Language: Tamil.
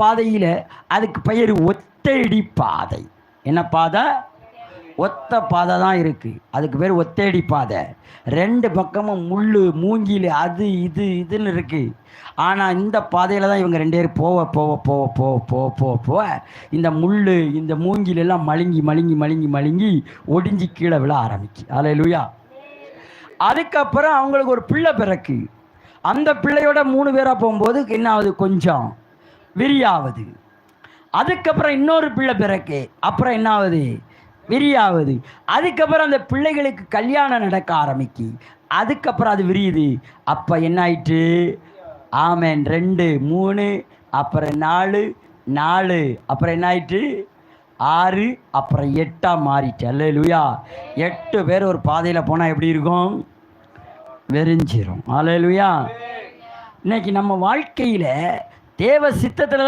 பாதையில் அதுக்கு பெயர் ஒத்தடி பாதை. என்ன பாதை? ஒத்த பாதை தான் இருக்குது, அதுக்கு பேர் ஒத்தடி பாதை. ரெண்டு பக்கமும் முள் மூங்கில் அது இது இதுன்னு இருக்குது. ஆனால் இந்த பாதையில் தான் இவங்க ரெண்டு பேரும் போக போக போக போக போக போக போக இந்த முள் இந்த மூங்கில் எல்லாம் மழுங்கி மழுங்கி மழுங்கி மழுங்கி ஒடிஞ்சி கீழே விழ ஆரம்பிக்கு. அல்லேலூயா. அதுக்கப்புறம் அவங்களுக்கு ஒரு பிள்ளை பிறக்கு. அந்த பிள்ளையோட 3 பேராக போகும்போது என்ன ஆகுது? கொஞ்சம் விரியாவது. அதுக்கப்புறம் இன்னொரு பிள்ளை பிறக்கு. அப்புறம் என்ன ஆகுது? விரியாவது. அதுக்கப்புறம் அந்த பிள்ளைகளுக்கு கல்யாணம் நடக்க ஆரம்பிக்கு. அதுக்கப்புறம் அது விரியுது. அப்போ என்ன ஆயிட்டு? ஆமேன். 2 3 அப்புறம் 4 4 அப்புறம் என்ன ஆயிட்டு? 6 அப்புறம் 8 மாறிட்டு. அல்லேலூயா. 8 பேர் ஒரு பாதையில் போனால் எப்படி இருக்கும்? வெறிஞ்சிரும். அல்லேலூயா. இன்னைக்கு நம்ம வாழ்க்கையில் தேவ சித்தத்தில்